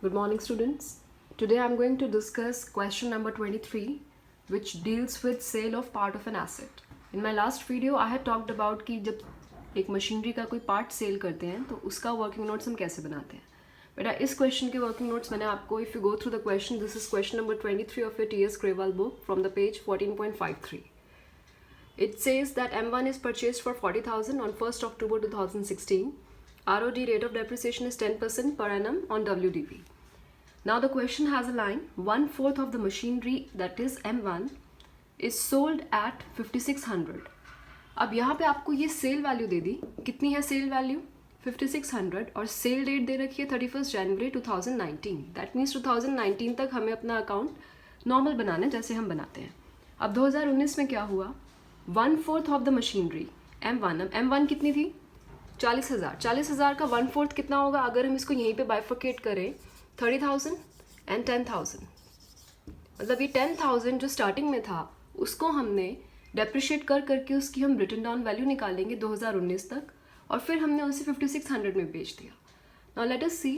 Good morning, students. Today I'm going to discuss question number 23, which deals with sale of part of an asset. In my last video, I had talked about कि जब एक machinery का कोई part cell करते हैं तो उसका working notes हम कैसे बनाते हैं. बेटा इस क्वेश्चन के वर्किंग नोट्स मैंने आपको, if you go through the question, this is question number 23 of your T.S. Grewal book from the page 14.53. It says that M1 is purchased for 40,000 on 1st October 2016. ROD rate of depreciation is 10% per annum on WDV. Now the question has a line, 1/4 of the machinery, that is M1, is sold at 5600. अब यहाँ पे आपको ये cell value दे दी. कितनी है cell value? 5600. और cell date दे रखी है 31 जनवरी 2019. दैट मीन्स 2019 तक हमें अपना अकाउंट नॉर्मल बनाना है जैसे हम बनाते हैं. अब 2019 में क्या हुआ? 1/4 of the machinery M1. M1 कितनी थी? 40,000. 40,000 का 1/4 कितना होगा? अगर हम इसको यहीं पे बाइफर्केट करें, 30,000 एंड 10,000. मतलब ये 10,000 जो स्टार्टिंग में था उसको हमने डेप्रिशिएट कर करके उसकी हम रिटन डाउन वैल्यू निकालेंगे 2019 तक, और फिर हमने उसे 5600 में बेच दिया. नाउ लेट अस सी,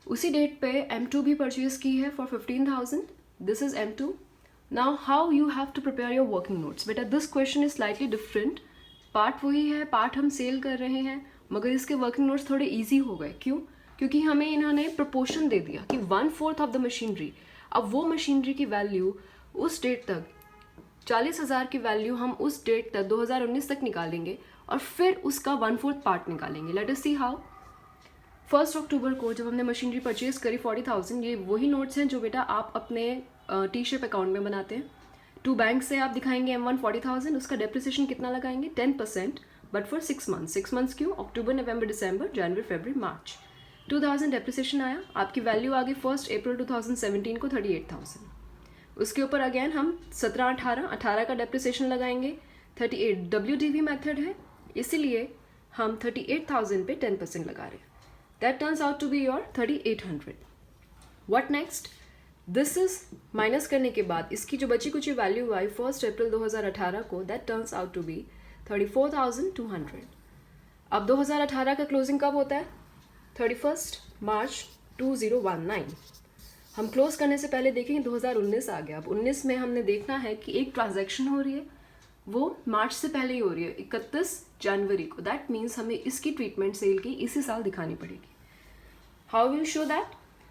उसी डेट पे M2 भी परचेज की है for 15,000. This is M2. Now how you have to prepare your working notes. बेटा this question is slightly different. Part वही है, पार्ट हम सेल कर रहे हैं, मगर इसके वर्किंग नोट्स थोड़े ईजी हो गए. क्यों? क्योंकि हमें इन्होंने प्रपोर्शन दे दिया कि 1/4 ऑफ द मशीनरी. अब वो मशीनरी की वैल्यू उस डेट तक, 40,000 की वैल्यू हम उस डेट तक 2019 तक निकालेंगे और फिर उसका 1/4 पार्ट निकालेंगे. Late us see how. 1 अक्टूबर को जब हमने मशीनरी परचेज करी 40,000, ये वही नोट्स हैं जो बेटा आप अपने टी-शेप अकाउंट में बनाते हैं. टू बैंक से आप दिखाएंगे M1 40,000, उसका डेप्रिसिएशन कितना लगाएंगे? 10%, बट फॉर 6 मंथ्स. 6 मंथ्स क्यों? अक्टूबर, नवंबर, दिसंबर, जनवरी, फरवरी, मार्च. 2000 डेप्रिसिएशन आया, आपकी वैल्यू आ गई 1 अप्रैल 2017 को 38,000. उसके ऊपर अगेन हम 17-18 का डेप्रिसिएशन लगाएंगे. 38 WDV मेथड है, इसीलिए हम 38,000 पे 10% लगा रहे हैं. That turns out to be your 3800. What next? This is minus करने के बाद इसकी जो बची कुची वैल्यू आई 1 अप्रैल 2018 को, that turns out to be 34,200. अब 2018 का क्लोजिंग कब होता है? 31 मार्च 2019. हम क्लोज करने से पहले देखेंगे 2019 आ गया. अब 19 में हमने देखना है कि एक ट्रांजैक्शन हो रही है, वो मार्च से पहले ही हो रही है, 31 जनवरी को. दैट मीन्स हमें इसकी ट्रीटमेंट सेल की इसी साल दिखानी पड़ेगी. How will show that?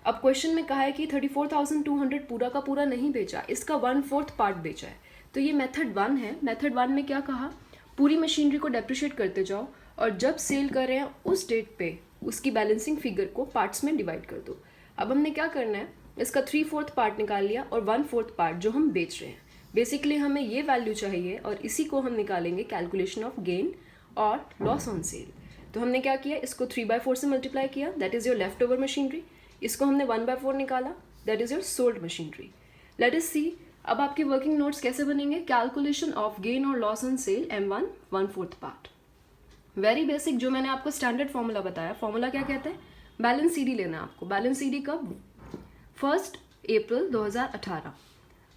अब क्वेश्चन में कहा है कि 34,200 पूरा का पूरा नहीं बेचा, इसका 1/4 पार्ट बेचा है. तो ये मेथड 1 है. मेथड 1 में क्या कहा? पूरी मशीनरी को डेप्रिशिएट करते जाओ और जब सेल कर रहे हैं उस डेट पे उसकी बैलेंसिंग फिगर को पार्ट्स में डिवाइड कर दो. अब हमने क्या करना है, इसका 3/4 पार्ट निकाल लिया और 1/4 पार्ट जो हम बेच रहे हैं. बेसिकली हमें ये वैल्यू चाहिए और इसी को हम निकालेंगे कैलकुलेशन ऑफ गेन और लॉस ऑन सेल. तो हमने क्या किया, इसको 3/4 से मल्टीप्लाई किया, that is your left over machinery. इसको हमने 1/4 निकाला, that is your sold machinery. Let us see अब आपके वर्किंग नोट्स कैसे बनेंगे. कैलकुलेशन ऑफ गेन और loss on sale M1 1/4 part. Very basic, जो मैंने आपको स्टैंडर्ड फॉर्मूला बताया. फॉर्मूला क्या कहते हैं? बैलेंस CD लेना है आपको. बैलेंस CD कब? 1 अप्रैल 2018.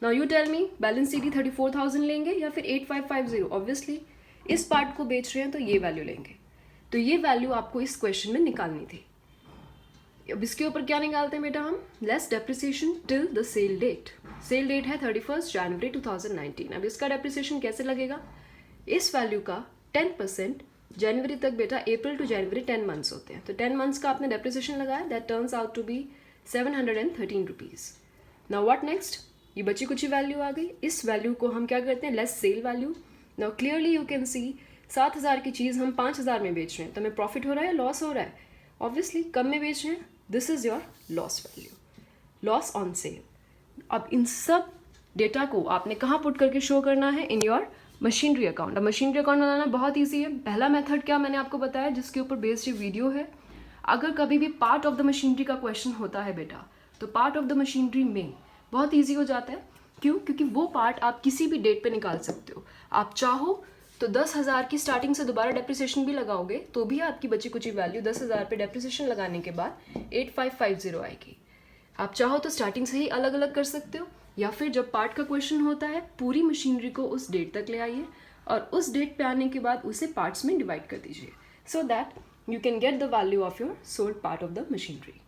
Now you tell me, balance CD 34,000 लेंगे या फिर 8550? ऑब्वियसली इस पार्ट को बेच रहे हैं तो ये वैल्यू लेंगे. तो ये वैल्यू आपको इस क्वेश्चन में निकालनी थी. अब इसके ऊपर क्या निकालते हैं बेटा हम? Less depreciation till the sale date. Sale date है 31 जनवरी 2019. अब इसका डेप्रिसिएशन कैसे लगेगा? इस वैल्यू का 10%. जनवरी तक बेटा, अप्रैल टू जनवरी 10 मंथ्स होते हैं, तो 10 मंथ्स का आपने डेप्रिसिएशन लगाया. That turns out to be 713 rupees. Now what next? ये बची कुछ वैल्यू आ गई. इस वैल्यू को हम क्या करते हैं? Less sale value. Now clearly you can see 7,000 की चीज़ हम 5,000 में बेच रहे हैं, तो हमें प्रॉफिट हो रहा है, लॉस हो रहा है? ऑब्वियसली कम में बेच रहे हैं. This is your loss value, loss on cell. अब इन सब डेटा को आपने कहाँ पुट करके शो करना है? In your machinery account. अब मशीनरी अकाउंट बनाना बहुत ईजी है. पहला मेथड क्या मैंने आपको बताया, जिसके ऊपर बेस्ड ये वीडियो है. अगर कभी भी पार्ट ऑफ द मशीनरी का क्वेश्चन होता है बेटा, तो पार्ट ऑफ द मशीनरी में बहुत ईजी हो जाता है. क्यों? क्योंकि वो पार्ट आप किसी भी डेट पे निकाल सकते हो. आप चाहो तो 10,000 की स्टार्टिंग से दोबारा डेप्रिसिएशन भी लगाओगे तो भी आपकी बची कुची वैल्यू 10,000 पे डेप्रिसिएशन लगाने के बाद 8550 आएगी. आप चाहो तो स्टार्टिंग से ही अलग अलग कर सकते हो, या फिर जब पार्ट का क्वेश्चन होता है पूरी मशीनरी को उस डेट तक ले आइए और उस डेट पे आने के बाद उसे पार्ट्स में डिवाइड कर दीजिए, so that you can get the value of your sold part of the machinery.